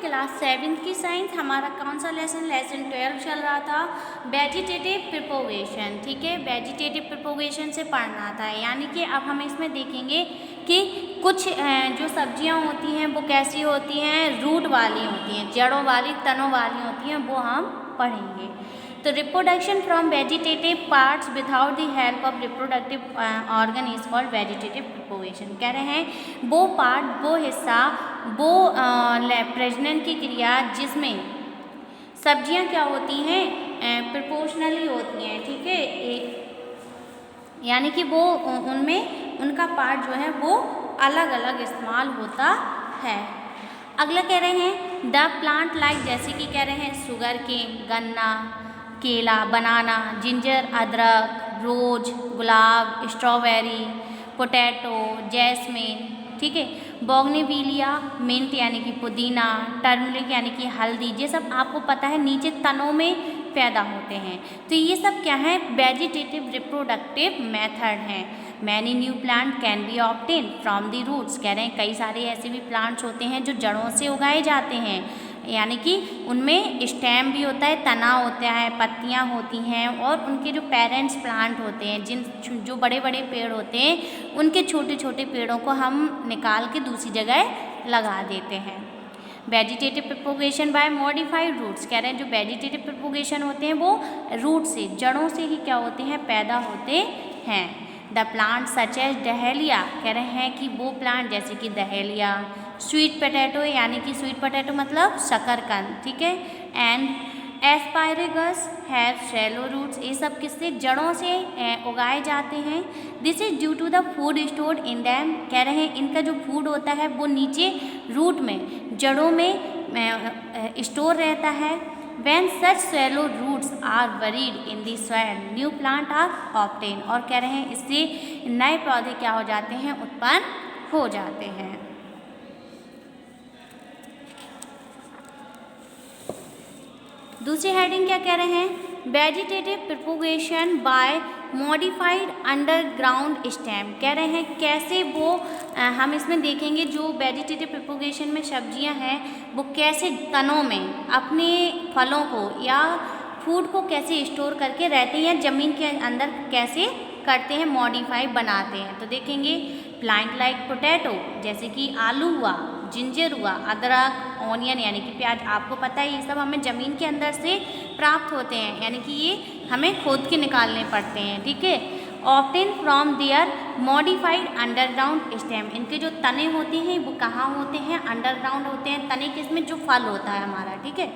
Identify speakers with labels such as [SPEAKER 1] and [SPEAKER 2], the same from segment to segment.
[SPEAKER 1] Class 7th की science. हमारा कौन सा लेसन 12 चल रहा था, वेजिटेटिव प्रोपोगेशन। ठीक है, वेजिटेटिव प्रोपोगेशन से पढ़ना था, यानी कि अब हम इसमें देखेंगे कि कुछ जो सब्जियां होती हैं वो कैसी होती हैं, रूट वाली होती हैं, जड़ों वाली, तनों वाली होती हैं, वो हम पढ़ेंगे। तो reproduction from vegetative parts without the help of reproductive organ is called vegetative propagation. कह रहे हैं वो पार्ट, वो हिस्सा, वो प्रजनन की क्रिया जिसमें सब्जियां क्या होती हैं, प्रोपोर्शनली होती हैं। ठीक है, यानी कि वो उनमें उनका पार्ट जो है वो अलग अलग इस्तेमाल होता है। अगला कह रहे हैं द प्लांट लाइक, जैसे कि कह रहे हैं शुगर केन, गन्ना, केला, बनाना, जिंजर, अदरक, रोज, गुलाब, स्ट्रॉबेरी, पोटैटो, जैस्मिन। ठीक है, बोगनविलिया, मिंट यानी कि पुदीना, टर्मरिक यानी कि हल्दी, ये सब आपको पता है नीचे तनों में पैदा होते हैं। तो ये सब क्या है, वेजिटेटिव रिप्रोडक्टिव मेथड हैं। Many new plant can be obtain from the roots. कह रहे हैं कई सारे ऐसे भी प्लांट्स होते हैं जो जड़ों से उगाए जाते हैं, यानी कि उनमें स्टेम भी होता है, तना होता है, पत्तियां होती हैं, और उनके जो पेरेंट्स प्लांट होते हैं, जो बड़े बड़े पेड़ होते हैं, उनके छोटे छोटे पेड़ों को हम निकाल के दूसरी जगह लगा देते हैं। Vegetative propagation by modified roots. कह रहे हैं जो वेजिटेटिव प्रोपोगेशन होते हैं वो रूट से, जड़ों से ही क्या होते हैं, पैदा होते हैं। The plant such as dahlia. कह रहे हैं कि वो प्लांट जैसे कि डहेलिया, स्वीट पोटैटो यानी कि स्वीट पोटैटो मतलब शकरकंद। ठीक है, and asparagus have shallow roots. ये सब किससे, जड़ों से उगाए जाते हैं। This is due to the food stored in them. कह रहे हैं इनका जो फूड होता है वो नीचे रूट में, जड़ों में स्टोर रहता है। When such shallow roots are buried in the soil, new plant are obtained। और कह रहे हैं इससे नए पौधे क्या हो जाते हैं, उत्पन्न हो जाते हैं। दूसरी हेडिंग क्या कह रहे हैं, vegetative propagation by modified underground stem. कह रहे हैं कैसे वो हम इसमें देखेंगे जो वेजिटेटिव प्रोपोगेशन में सब्जियां हैं वो कैसे तनों में अपने फलों को या फूड को कैसे स्टोर करके रहते हैं, या ज़मीन के अंदर कैसे करते हैं, मॉडिफाई बनाते हैं। तो देखेंगे प्लांट लाइक पोटैटो, जैसे कि आलू हुआ, जिंजर हुआ, अदरक, ऑनियन यानी कि प्याज। आपको पता है ये सब हमें ज़मीन के अंदर से प्राप्त होते हैं, यानी कि ये हमें खोद के निकालने पड़ते हैं। ठीक है, obtain from their modified underground stem. इनके जो तने होते हैं वो कहाँ होते हैं, अंडरग्राउंड होते हैं। तने किसमें, जो फल होता है हमारा। ठीक है,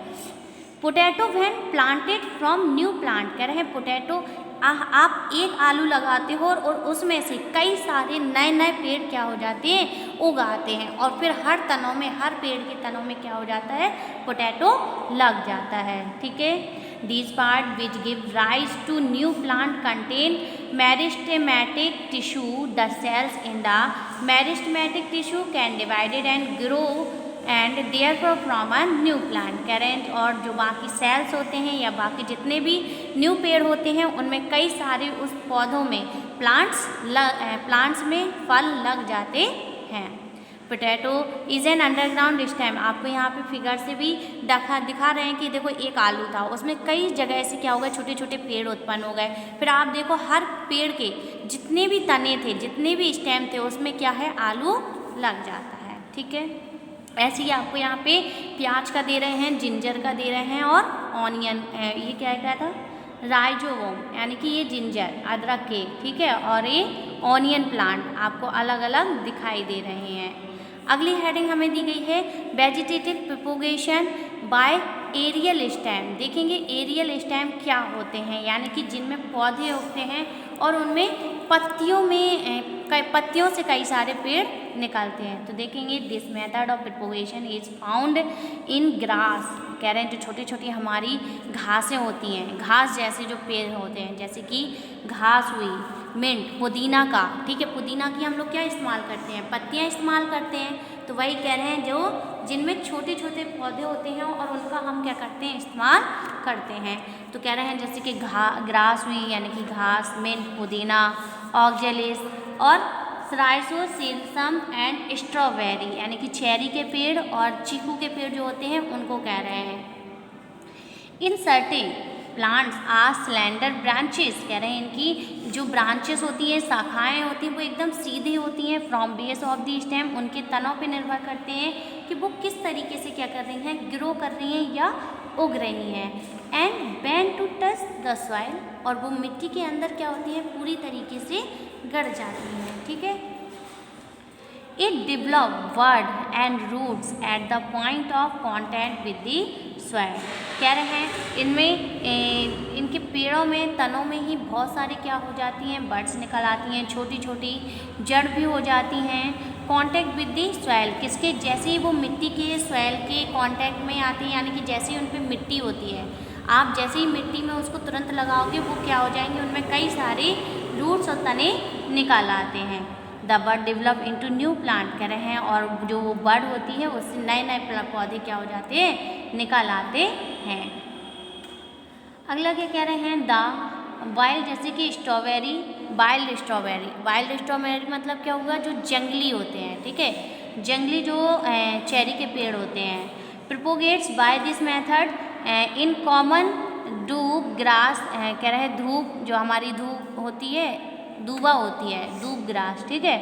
[SPEAKER 1] potato when planted from new plant. कह रहे हैं पोटैटो, आप एक आलू लगाते हो और उसमें से कई सारे नए नए पेड़ क्या हो जाते हैं, उगाते हैं, और फिर हर तनों में, हर पेड़ के तनों में क्या हो जाता है, पोटैटो लग जाता है। ठीक है, these part which give rise to new plant contain meristematic tissue. The cells in the meristematic tissue can divided and grow and therefore from a new plant। कह रहे हैं और जो बाकी सेल्स होते हैं या बाकी जितने भी न्यू पेड़ होते हैं उनमें कई सारे उस पौधों में प्लांट्स में फल लग जाते हैं। Potato is an underground stem. आपको यहाँ पे फिगर से भी दिखा रहे हैं कि देखो एक आलू था, उसमें कई जगह ऐसे क्या हो गए, छोटे छोटे पेड़ उत्पन्न हो गए। फिर आप देखो हर पेड़ के जितने भी तने थे, जितने भी स्टेम थे, उसमें क्या है, आलू लग जाता है। ठीक है, ऐसे ही आपको यहाँ पे प्याज का दे रहे हैं, जिंजर का दे रहे हैं, और ऑनियन, ये क्या क्या था, राइजोवोम यानी कि ये जिंजर, अदरक के। ठीक है, और ये ऑनियन प्लांट आपको अलग अलग दिखाई दे रहे हैं। अगली हेडिंग हमें दी गई है vegetative propagation by aerial stem. देखेंगे एरियल स्टेम क्या होते हैं, यानी कि जिनमें पौधे उगते हैं और उनमें पत्तियों से कई सारे पेड़ निकलते हैं। तो देखेंगे this method of propagation is found in grass. कह रहे हैं जो छोटी छोटी हमारी घासें होती हैं, घास जैसे जो पेड़ होते हैं, जैसे कि घास हुई, मिंट, पुदीना का। ठीक है, पुदीना की हम लोग क्या इस्तेमाल करते हैं, पत्तियां इस्तेमाल करते हैं। तो वही कह रहे हैं जो जिनमें छोटे छोटे पौधे होते हैं और उनका हम क्या करते हैं, इस्तेमाल करते हैं। तो कह रहे हैं जैसे कि ग्रास हुई यानी कि घास, मिंट, पुदीना, ऑक्जेलिस और राइजोसेरम एंड स्ट्रॉबेरी, यानी कि चेरी के पेड़ और चीकू के पेड़ जो होते हैं उनको कह रहे हैं। In certain plants are slender branches, कह रहे हैं इनकी जो ब्रांचेस होती हैं, शाखाएं होती हैं, वो एकदम सीधी होती हैं। From base of the stem, उनके तनों पे निर्भर करते हैं कि वो किस तरीके से क्या कर रही हैं, ग्रो कर रही हैं या उग रही हैं। And bend to touch the soil, और वो मिट्टी के अंदर क्या होती है, पूरी तरीके से गड़ जाती हैं। ठीक है। It develop bud and roots at the point of contact with the soil, कह रहे हैं इनमें इनके पेड़ों में, तनों में ही बहुत सारे क्या हो जाती हैं, बर्ड्स निकल आती हैं, छोटी छोटी जड़ भी हो जाती हैं। कांटेक्ट विद दी सॉइल, किसके, जैसे ही वो मिट्टी के सॉइल के कांटेक्ट में आती हैं, यानी कि जैसे ही उन पर मिट्टी होती है, आप जैसे ही मिट्टी में उसको तुरंत लगाओगे, वो क्या हो जाएंगे, उनमें कई सारे रूट्स और तने निकल आते हैं। The bird develop into new plant, कह रहे हैं, और जो बर्ड होती है उससे नए नए पौधे क्या हो जाते हैं, निकल आते हैं। अगला क्या कह रहे हैं, द वाइल्ड, जैसे कि स्ट्रॉबेरी, वाइल्ड स्ट्रॉबेरी मतलब क्या होगा, जो जंगली होते हैं। ठीक है, जंगली जो चेरी के पेड़ होते हैं। Propagates by this method in common doob grass, कह रहे हैं धूप, जो हमारी धूप होती है, दूबा होती है, दूब ग्रास। ठीक है।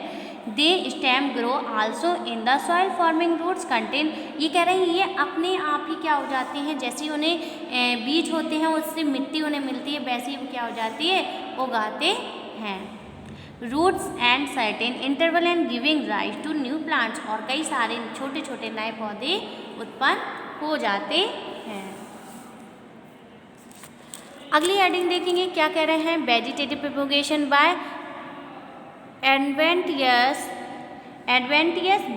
[SPEAKER 1] They stem grow also in the soil forming roots contain, ये कह रहे हैं ये अपने आप ही क्या हो जाते हैं, जैसे उन्हें बीज होते हैं उससे मिट्टी उन्हें मिलती है, वैसे ही वो क्या हो जाती है, उगाते हैं। Roots and certain interval and giving rise to new plants, और कई सारे छोटे छोटे नए पौधे उत्पन्न हो जाते हैं। अगली हेडिंग देखेंगे, क्या कह रहे हैं, vegetative propagation by adventitious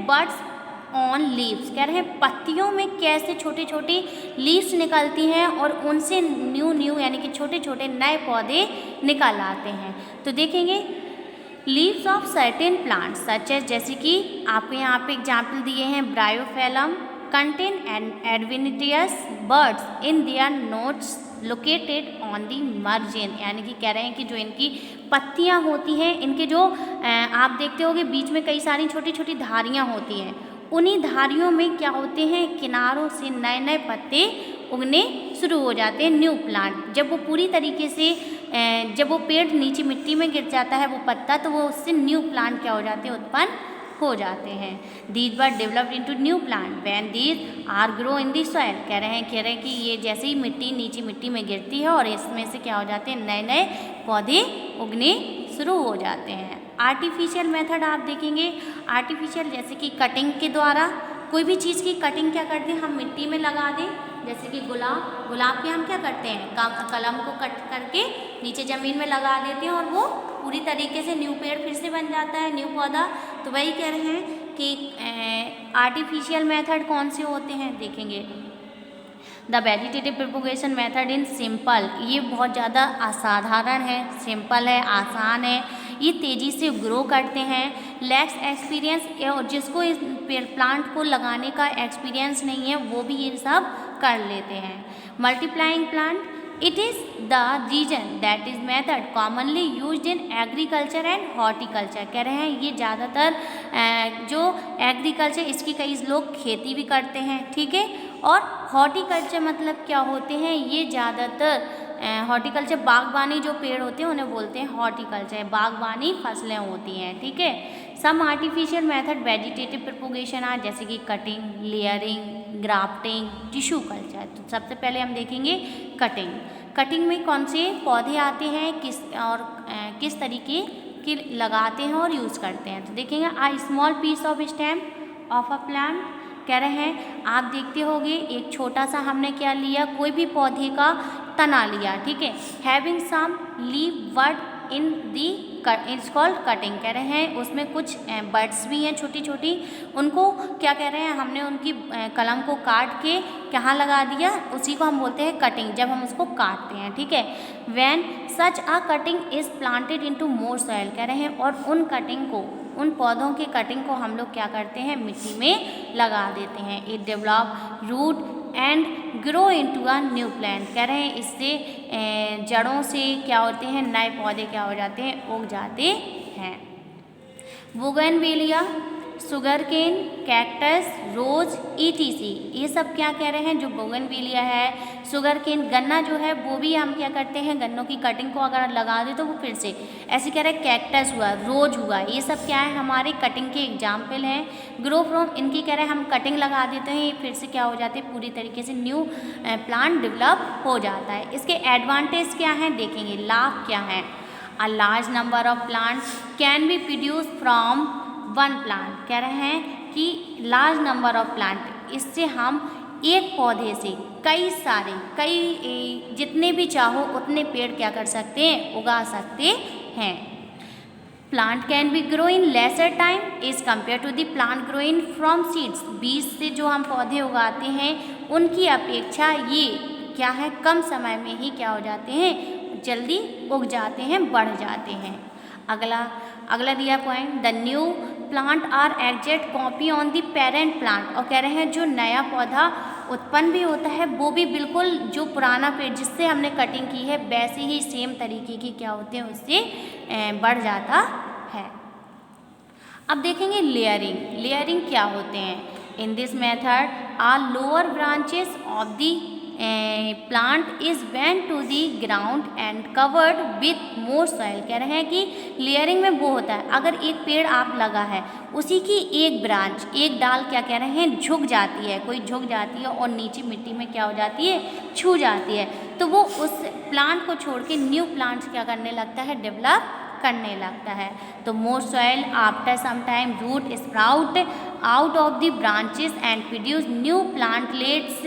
[SPEAKER 1] buds on leaves, कह रहे हैं पत्तियों में कैसे छोटी छोटी लीव्स निकलती हैं और उनसे न्यू यानी कि छोटे छोटे नए पौधे निकल आते हैं। तो देखेंगे, leaves of certain plants such as, जैसे कि आपको यहाँ पे एग्जाम्पल दिए हैं, bryophyllum contain adventitious buds in their nodes located on the margin, यानी कि कह रहे हैं कि जो इनकी पत्तियां होती हैं, इनके जो आप देखते होंगे बीच में कई सारी छोटी छोटी धारियां होती हैं, उन्हीं धारियों में क्या होते हैं, किनारों से नए नए पत्ते उगने शुरू हो जाते हैं, न्यू प्लांट। जब वो पूरी तरीके से जब वो पेड़ नीचे मिट्टी में गिर जाता है वो पत्ता, तो वो उससे न्यू प्लांट क्या हो जाते हैं, उत्पन्न हो जाते हैं। These were developed into new plant when these are grow in the soil, कह रहे हैं कि ये जैसे ही मिट्टी नीचे मिट्टी में गिरती है और इसमें से क्या हो जाते हैं, नए नए पौधे उगने शुरू हो जाते हैं। आर्टिफिशियल मेथड आप देखेंगे, आर्टिफिशियल जैसे कि कटिंग के द्वारा, कोई भी चीज़ की कटिंग क्या करते हैं, हम मिट्टी में लगा दें, जैसे कि गुलाब के हम क्या करते हैं, कलम को कट करके नीचे ज़मीन में लगा देते हैं और वो पूरी तरीके से न्यू पेड़ फिर से बन जाता है, न्यू पौधा। तो वही कह रहे हैं कि आर्टिफिशियल मेथड कौन से होते हैं, देखेंगे। The vegetative propagation method in simple, ये बहुत ज़्यादा असाधारण है, सिंपल है, आसान है, ये तेज़ी से ग्रो करते हैं। लैक्स एक्सपीरियंस, और जिसको इस प्लांट को लगाने का एक्सपीरियंस नहीं है वो भी ये सब कर लेते हैं। Multiplying plant, it is the reason that is method commonly used in agriculture and horticulture, कह रहे हैं ये ज़्यादातर जो एग्रीकल्चर, इसकी कई लोग खेती भी करते हैं। ठीक है। और हॉर्टिकल्चर मतलब क्या होते हैं, ये ज़्यादातर हॉर्टिकल्चर बागबानी जो पेड़ होते हैं उन्हें बोलते हैं हॉर्टिकल्चर, बागबानी फसलें होती हैं। ठीक है। Some artificial method vegetative propagation are, जैसे कि cutting, layering, grafting, tissue culture. तो सबसे पहले हम देखेंगे कटिंग। कटिंग में कौन से पौधे आते हैं, किस तरीके के लगाते हैं और यूज़ करते हैं। तो देखेंगे, a small piece of stem of a plant, कह रहे हैं आप देखते होंगे एक छोटा सा हमने क्या लिया, कोई भी पौधे का तना लिया। ठीक है। Having some leave bud in the, it's called cutting, कह रहे हैं उसमें कुछ बर्ड्स भी हैं छोटी छोटी, उनको क्या कह रहे हैं, हमने उनकी कलम को काट के कहाँ लगा दिया, उसी को हम बोलते हैं कटिंग, जब हम उसको काटते हैं। ठीक है। When such a cutting is planted into more soil, कह रहे हैं और उन कटिंग को, उन पौधों के कटिंग को हम लोग क्या करते हैं, मिट्टी में लगा देते हैं। It develop root and grow into a new plant, कह रहे हैं इससे जड़ों से क्या होते हैं, नए पौधे क्या हो जाते हैं, उग जाते हैं। बोगनवेलिया, शुगर केन, कैक्टस, रोज, ईटीसी। ये सब क्या कह रहे हैं, जो बोगनवेलिया है, शुगर केन, गन्ना जो है वो भी हम क्या करते हैं, गन्नों की कटिंग को अगर लगा दे तो वो फिर से ऐसे कह रहे हैं, कैक्टस हुआ, रोज हुआ, ये सब क्या है, हमारे कटिंग के एग्जाम्पल हैं। ग्रो फ्रॉम, इनकी कह रहे हैं हम कटिंग लगा देते हैं, ये फिर से क्या हो जाते हैं, पूरी तरीके से न्यू प्लांट डेवलप हो जाता है। इसके एडवांटेज क्या हैं देखेंगे, लाभ क्या है। A large number of plant can B produce from one plant, कह रहे हैं कि लार्ज नंबर ऑफ प्लांट, इससे हम एक पौधे से कई जितने भी चाहो उतने पेड़ क्या कर सकते हैं, उगा सकते हैं। Plant can be grow in lesser time as compare to the plant grow in from seeds, बीज से जो हम पौधे उगाते हैं उनकी अपेक्षा ये क्या है, कम समय में ही क्या हो जाते हैं, जल्दी उग जाते हैं, बढ़ जाते हैं। अगला दिया point, the new plant are exact copy on the parent plant, और कह रहे हैं जो नया पौधा उत्पन्न भी होता है वो भी बिल्कुल जो पुराना पेड़ जिससे हमने कटिंग की है वैसे ही सेम तरीके की क्या होते हैं, उससे बढ़ जाता है। अब देखेंगे लेयरिंग। लेयरिंग क्या होते हैं, in this method are lower branches of the plant is bent to the ground and covered with more soil, कह रहे हैं कि लेयरिंग में वो होता है, अगर एक पेड़ आप लगा है उसी की एक ब्रांच, एक डाल क्या कह रहे हैं, झुक जाती है, कोई झुक जाती है और नीचे मिट्टी में क्या हो जाती है, छू जाती है, तो वो उस प्लांट को छोड़ के न्यू प्लांट्स क्या करने लगता है, डेवलप करने लगता है। तो more soil after some time root sprout out of the branches and produce new plantlets,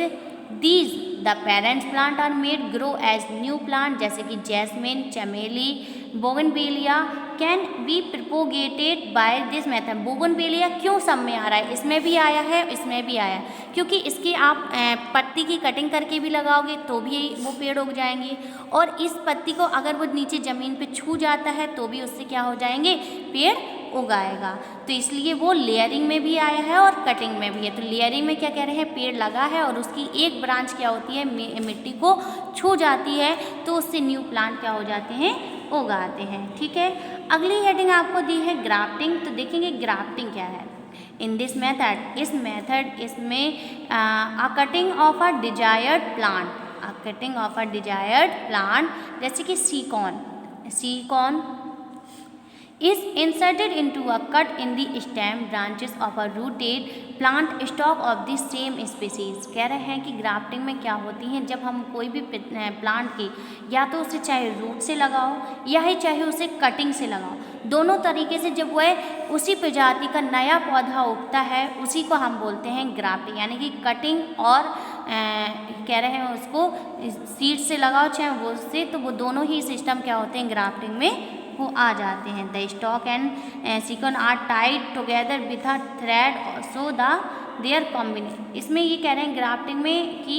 [SPEAKER 1] these the parents plant are made grow as new plant, जैसे कि जैस्मिन, चमेली, bougainvillea can be propagated by this method. Bougainvillea क्यों सब में आ रहा है, इसमें भी आया है, इसमें भी आया है, क्योंकि इसकी आप पत्ती की कटिंग करके भी लगाओगे तो भी वो पेड़ उग जाएंगे, और इस पत्ती को अगर वो नीचे ज़मीन पे छू जाता है तो भी उससे क्या हो जाएंगे, पेड़ उगाएगा। तो इसलिए वो लेयरिंग में भी आया है और कटिंग में भी है। तो लेयरिंग में क्या कह रहे हैं, पेड़ लगा है और उसकी एक ब्रांच क्या होती है, मिट्टी को छू जाती है, तो उससे न्यू प्लांट क्या हो जाते हैं, उगाते हैं। ठीक है, अगली हेडिंग आपको दी है ग्राफ्टिंग। तो देखेंगे ग्राफ्टिंग क्या है। इन दिस मेथड, इस मेथड इसमें a cutting of a desired plant, a cutting of a desired plant, जैसे कि सीकॉन is inserted into a cut in the stem branches of a rooted plant stock of the same species। कह रहे हैं कि grafting में क्या होती हैं, जब हम कोई भी प्लांट की या तो उसे चाहे रूट से लगाओ या ही चाहे उसे कटिंग से लगाओ, दोनों तरीके से जब वह उसी प्रजाति का नया पौधा उगता है उसी को हम बोलते हैं ग्राफ्टिंग, यानी कि कटिंग और कह रहे हैं उसको सीड से लगाओ चाहे वो से, तो वो दोनों ही सिस्टम क्या होते हैं, ग्राफ्टिंग में वो आ जाते हैं। The stock and scion are tied together with a thread so the their combination. इसमें ये कह रहे हैं ग्राफ्टिंग में कि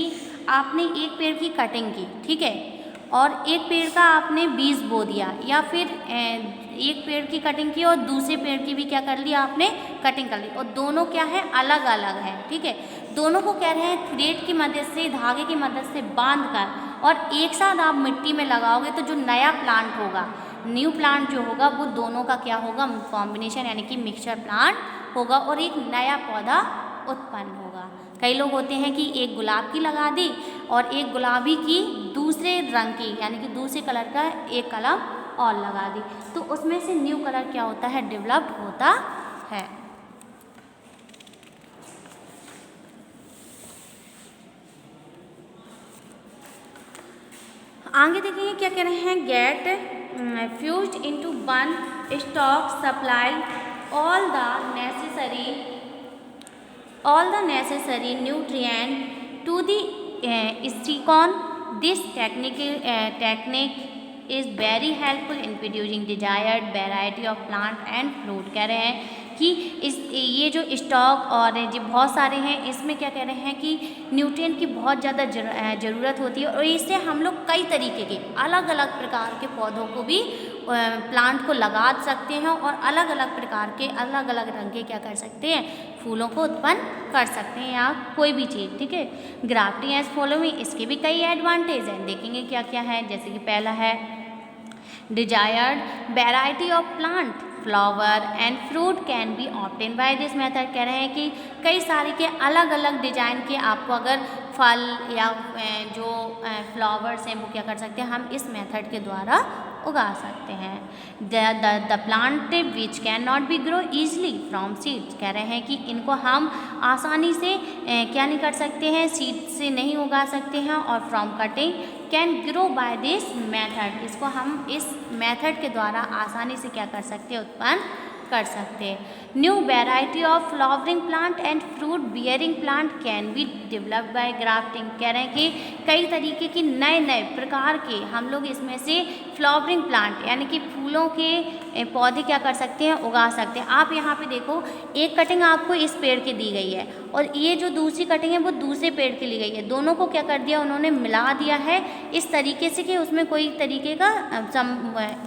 [SPEAKER 1] आपने एक पेड़ की कटिंग की, ठीक है, और एक पेड़ का आपने बीज बो दिया, या फिर एक पेड़ की कटिंग की और दूसरे पेड़ की भी क्या कर लिया, आपने कटिंग कर ली, और दोनों क्या है, अलग अलग है। ठीक है, दोनों को कह रहे हैं थ्रेड की मदद से, धागे की मदद से बांध कर और एक साथ आप मिट्टी में लगाओगे तो जो नया प्लांट होगा, न्यू प्लांट जो होगा, वो दोनों का क्या होगा, कॉम्बिनेशन यानी कि मिक्सचर प्लांट होगा और एक नया पौधा उत्पन्न होगा। कई लोग होते हैं कि एक गुलाब की लगा दी और एक गुलाबी की दूसरे रंग की यानी कि दूसरे कलर का एक कलम और लगा दी, तो उसमें से न्यू कलर क्या होता है, डेवलप्ड होता है। आगे देखेंगे क्या कह रहे हैं, gate fused into one stalk supply all the necessary nutrient to the sticon. This technique is very helpful in producing desired variety of plant and fruit। कह रहे हैं कि ये जो स्टॉक और जो बहुत सारे हैं, इसमें क्या कह रहे हैं कि न्यूट्रिएंट की बहुत ज़्यादा ज़रूरत होती है, और इससे हम लोग कई तरीके के अलग अलग प्रकार के पौधों को भी प्लांट को लगा सकते हैं और अलग अलग प्रकार के अलग अलग रंग के क्या कर सकते हैं, फूलों को उत्पन्न कर सकते हैं या कोई भी चीज़। ठीक है, ग्राफ्टिंग एज फॉलोइंग, इसके भी कई एडवांटेज हैं, देखेंगे क्या क्या है। जैसे कि पहला है desired variety of plant, flower and fruit can be obtain bye this method. कह रहे हैं कि कई सारे के अलग अलग डिजाइन के आपको अगर फल या जो फ्लावर्स हैं वो क्या कर सकते हैं, हम इस मेथड के द्वारा उगा सकते हैं। The plant which can not be grow easily from seeds. कह रहे हैं कि इनको हम आसानी से क्या नहीं कर सकते हैं, सीड से नहीं उगा सकते हैं, और from cutting can grow by this method. इसको हम इस मेथड के द्वारा आसानी से क्या कर सकते हैं, उत्पन्न कर सकते हैं। New variety of flowering plant and fruit bearing plant can be developed by grafting. कह रहे हैं कि कई तरीके की नए नए प्रकार के हम लोग इसमें से फ्लावरिंग प्लांट यानी कि फूलों के पौधे क्या कर सकते हैं, उगा सकते हैं। आप यहाँ पे देखो, एक कटिंग आपको इस पेड़ की दी गई है और ये जो दूसरी कटिंग है वो दूसरे पेड़ की ली गई है। दोनों को क्या कर दिया, उन्होंने मिला दिया है इस तरीके से कि उसमें कोई तरीके का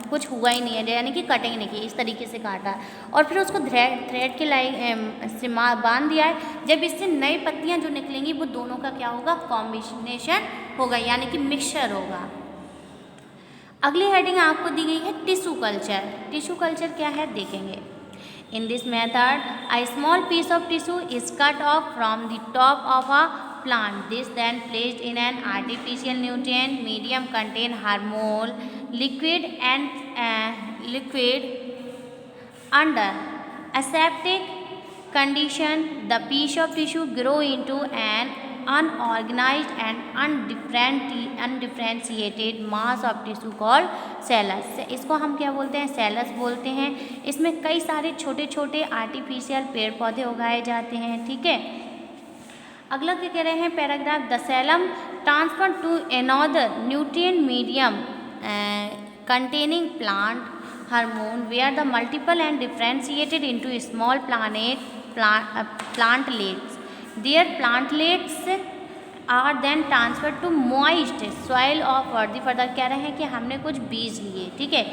[SPEAKER 1] कुछ हुआ ही नहीं है, यानी कि कटिंग नहीं की, इस तरीके से काटा और फिर उसको थ्रेड के लाइन से बांध दिया है। जब इससे नई पत्तियां जो निकलेंगी वो दोनों का क्या होगा, कॉम्बिनेशन होगा, यानी कि मिक्सचर होगा। अगली हेडिंग आपको दी गई है टिश्यू कल्चर। टिश्यू कल्चर क्या है देखेंगे। In this method a small piece of tissue is cut off from the top of a plant. This then placed in an artificial nutrient medium contain hormone liquid and liquid under aseptic condition. The piece of tissue grow into an unorganized and undifferentiated mass of tissue called cellus. इसको हम क्या बोलते हैं, cells बोलते हैं। इसमें कई सारे छोटे छोटे आर्टिफिशियल पेड़ पौधे उगाए जाते हैं, ठीक है। अगला क्या कह रहे हैं paragraph, the cells transfer to another nutrient medium containing plant hormone where the multiple and differentiated into small plantlets. Their plantlets are then transferred to moist soil of earth. Further कह रहे हैं कि हमने कुछ बीज लिए, ठीक है,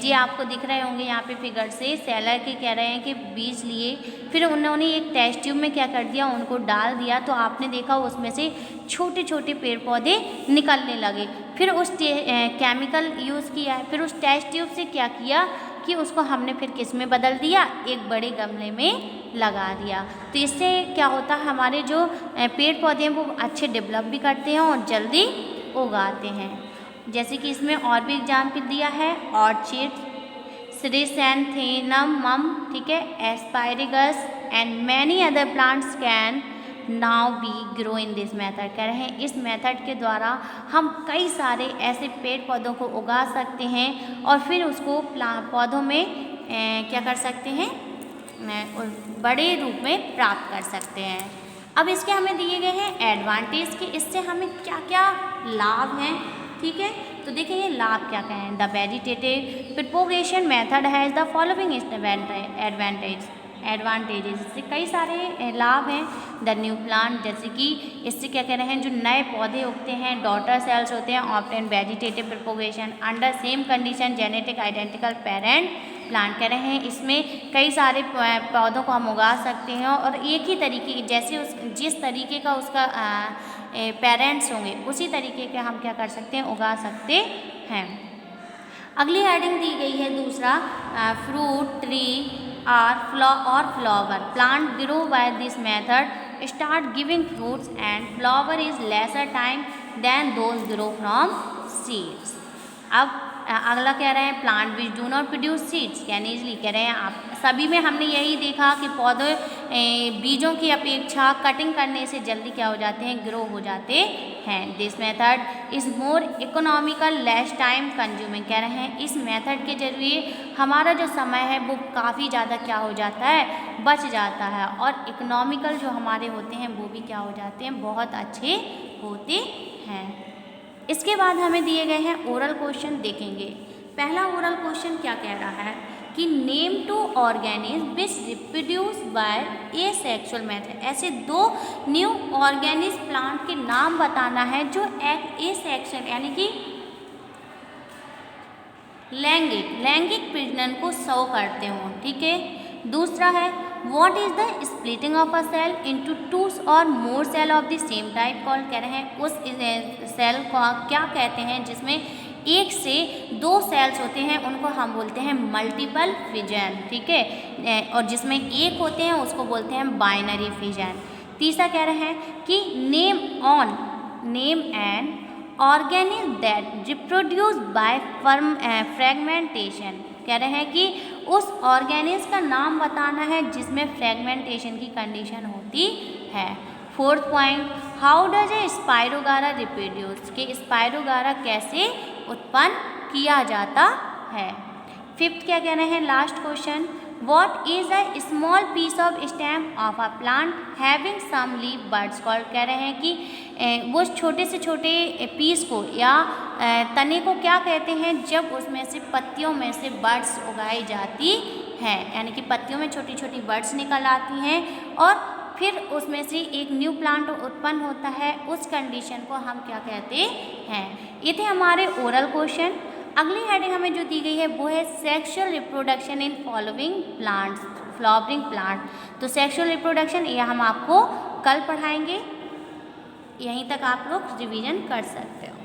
[SPEAKER 1] जी आपको दिख रहे होंगे यहाँ पे फिगर से, सेलर के कह रहे हैं कि बीज लिए, फिर उन्होंने एक टेस्ट ट्यूब में क्या कर दिया, उनको डाल दिया, तो आपने देखा उसमें से छोटे छोटे पेड़ पौधे निकलने लगे। फिर उस केमिकल यूज़ किया, फिर उस टेस्ट ट्यूब से क्या किया कि उसको हमने फिर किस में बदल दिया, एक बड़े गमले में लगा दिया। तो इससे क्या होता है, हमारे जो पेड़ पौधे हैं वो अच्छे डेवलप भी करते हैं और जल्दी उगाते हैं। जैसे कि इसमें और भी एग्जाम्पल दिया है, ऑर्चिड, क्रिसैंथेमम, ठीक है, asparagus and many other plants can now be grow in this method. कह रहे हैं इस मेथड के द्वारा हम कई सारे ऐसे पेड़ पौधों को उगा सकते हैं और फिर उसको पौधों में क्या कर सकते हैं, बड़े रूप में प्राप्त कर सकते हैं। अब इसके हमें दिए गए हैं एडवांटेज कि इससे हमें क्या क्या लाभ हैं, ठीक है। तो देखिए ये लाभ क्या क्या हैं। The vegetative propagation method has the following advantages, इससे कई सारे लाभ हैं। द न्यू प्लांट, जैसे कि इससे क्या कह रहे हैं, जो नए पौधे उगते हैं, डॉटर सेल्स होते हैं, obtain vegetative propagation under same condition genetic identical parent plant. कह रहे हैं इसमें कई सारे पौधों को हम उगा सकते हैं और एक ही तरीके की, जैसे जिस तरीके का उसका पेरेंट्स होंगे उसी तरीके के हम क्या कर सकते हैं, उगा सकते हैं। अगली हेडिंग दी गई है दूसरा, फ्रूट ट्री और flower plant grow by this method start giving fruits and flower is lesser time than those grow from seeds. अब अगला कह रहे हैं plant which do not produce seeds can easily. कह रहे हैं आप सभी में हमने यही देखा कि पौधे बीजों की अपेक्षा कटिंग करने से जल्दी क्या हो जाते हैं, ग्रो हो जाते हैं। This method is more economical less time consuming. कह रहे हैं इस मेथड के जरिए हमारा जो समय है वो काफ़ी ज़्यादा क्या हो जाता है, बच जाता है और इकोनॉमिकल जो हमारे होते हैं वो भी क्या हो जाते हैं, बहुत अच्छे होते हैं। इसके बाद हमें दिए गए हैं ओरल क्वेश्चन, देखेंगे। पहला ओरल क्वेश्चन क्या कह रहा है कि name two organism which reproduce by asexual method. ऐसे दो न्यू ऑर्गेनिज्म प्लांट के नाम बताना है जो एक एसेक्सुअल यानी कि लैंगिक प्रजनन को शो करते हों, ठीक है। दूसरा है what is the splitting of a cell into two or more cell of the same type called. कह रहे हैं उस सेल को क्या कहते हैं जिसमें एक से दो सेल्स होते हैं उनको हम बोलते हैं मल्टीपल फिजन, ठीक है, और जिसमें एक होते हैं उसको बोलते हैं बाइनरी फिजन। तीसरा कह रहे हैं कि name an organism that reproduce by fragmentation. कह रहे हैं कि उस ऑर्गेनिज्म का नाम बताना है जिसमें फ्रेगमेंटेशन की कंडीशन होती है। Fourth point, how does a spirogyra reproduce, कि स्पाइरोगारा कैसे उत्पन्न किया जाता है। फिफ्थ क्या कह रहे हैं, last question, what is a small piece of stem of a plant having some leaf buds called. कह रहे हैं कि वो छोटे से छोटे पीस को या तने को क्या कहते हैं जब उसमें से पत्तियों में से बड्स उगाई जाती हैं, यानी कि पत्तियों में छोटी छोटी बड्स निकल आती हैं और फिर उसमें से एक न्यू प्लांट उत्पन्न होता है, उस कंडीशन को हम क्या कहते हैं। ये थे हमारे ओरल क्वेश्चन। अगली हेडिंग हमें जो दी गई है वो है sexual reproduction in following plants, flowering plant. तो सेक्सुअल रिप्रोडक्शन ये हम आपको कल पढ़ाएंगे, यहीं तक आप लोग रिवीजन कर सकते हो।